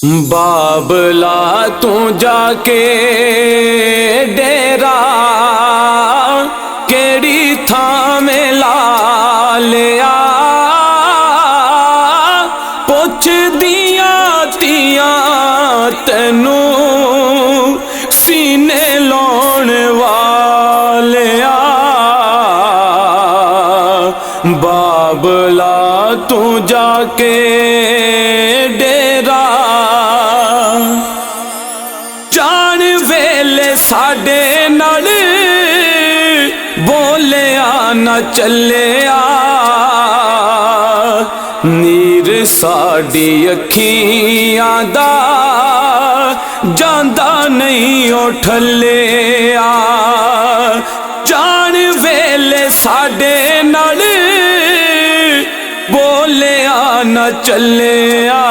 बाबला तू जाके डेरा केड़ी थां ला लिया, पुछ दिया तिया तेनू सीने लाउण वालिया। बाबला तू जाके डेरा जान वेले साडे नाल बोलिया न चलिया, नीर साडी अखियां दा जांदा नहीं उठलिया। जान वेले साडे नाल बोलिया न चलिया,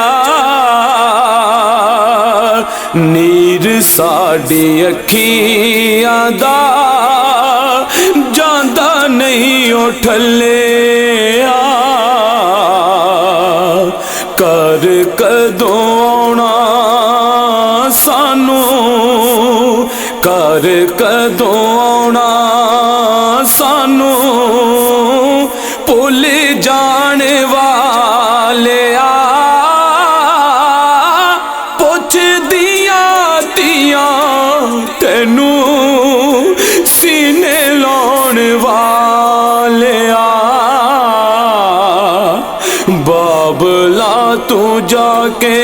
नीर साडी अखियां दा जांदा नहीं उठलिया। कर कदों आउणा सानू, कर कदों आउणा सानू, भुल जाण वालिया। पुछ दिया तिया तेनू सीने लाउण वालिया। बाबला तू जाके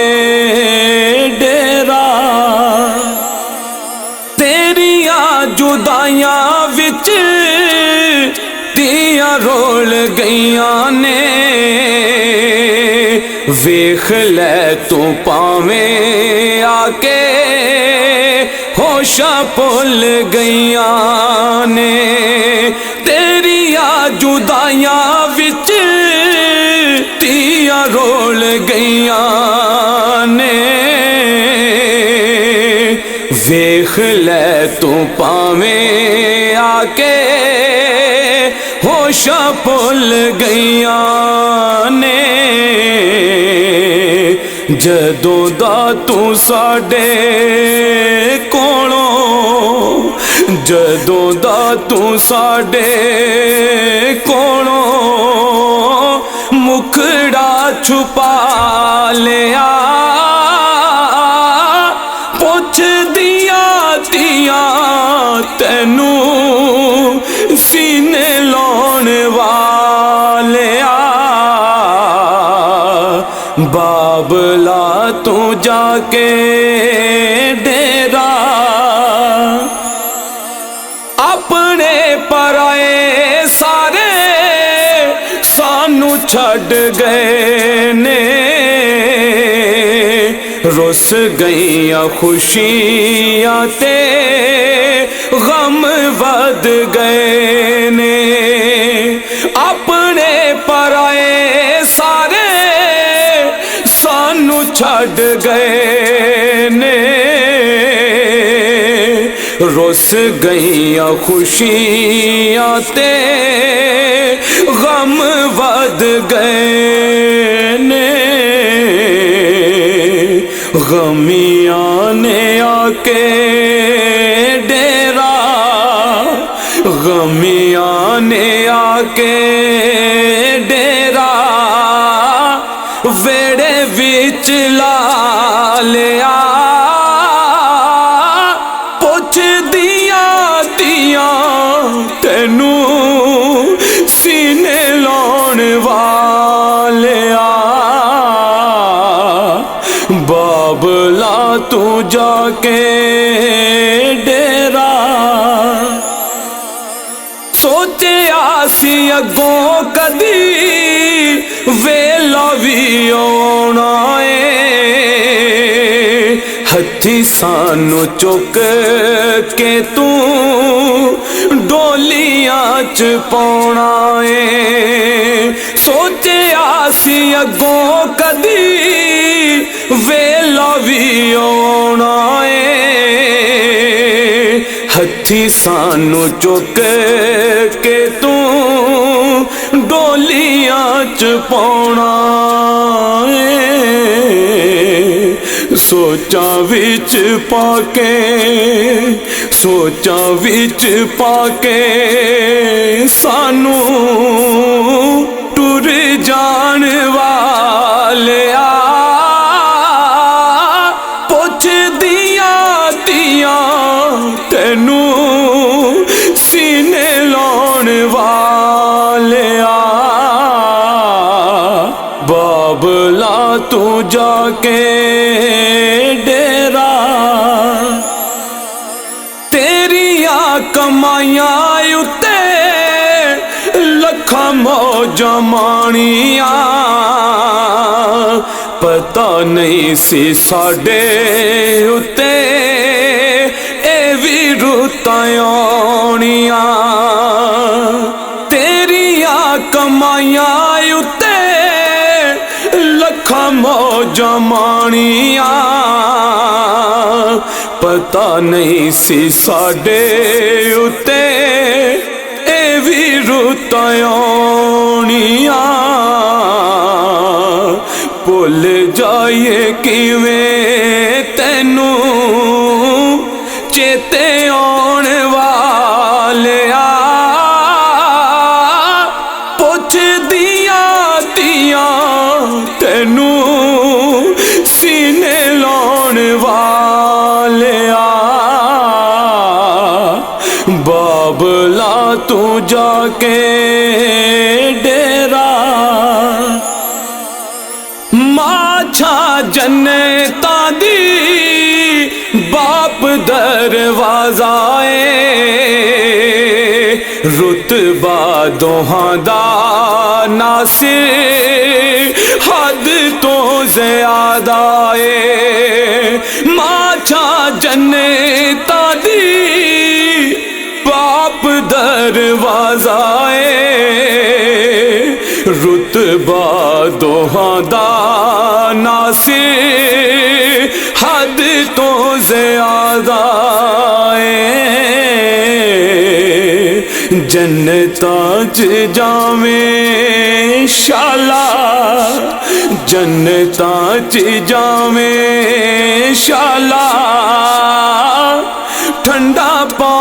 डेरा तेरिया जुदाइयां विच तिया रोल गईयां ने, वेख ले तू पावें आके होशा भुल गईयां ने। तेरिया जुदाइयां विच तिया रोल गईयां ने, वेख ले तू पावें आके होशा भुल गईयां ने। जदों दा तू साडे कोलों, जदों दा तू साडे कोलों मुखड़ा छुपा लिया। पुछ दिया तिया तेनू सीने लाउण वालिया। बाबला तू जाके डेरा अपने पराए सारे सानू छड़ गए ने, रुस गईयां खुशियां ते गम वध गए ने। अपने पराए सारे सानू छड़ गए ने, रुस गईयां खुशियां ते गम वध गए ने। गमियां ने आके डेरा, गमियां ने आके डेरा वेड़े विच ला लिया। पुछ दिया तिया तेनू सीने लाउण वालिया। बाबला तू जाके डेरा सोचिया सी अगों कदी वेला भी आउणा है, हथी सानू चुक के तू डोलियां च पाउणा है। सोचिया सी अगों कदी वेला भी आउणा है, हथी सानू चुक के तू डोलियां च पाउणा है। सोचां विच पाके, सोचां विच पाके सानू टुर जान वालिया, पुछदियां दियां तैनू सीने लाउण वालिया। बाबला तू जाके डेरा, तेरिया कमाइयां उत्ते लखां मौजां माणियां, पता नहीं सी साडे उत्ते ए भी रुतां आउणियां। तेरिया कमाइयां उत्ते लखां मौजां माणियां, पता नहीं सी साडे उत्ते ए भी रुतां आउणियां। भुल जाइए किवें तैनू चेते आउण वालिया, पुछदियां दियां तैनू सीने लाउण वालिया। बाबला तू जाके डेरा, माछा जन्नतां दी बाप दरवाज़ाए, रुतबा दोहां दा नासिर हद तो ज़्यादा है। माछा जन्नतां दी बाप दरवाज़ाए, रुतबा दोहां दा नासिर हद तो ज़्यादा है। जन्नतां च जावें शाला, जन्नतां च जावें शाला, ठंडा पा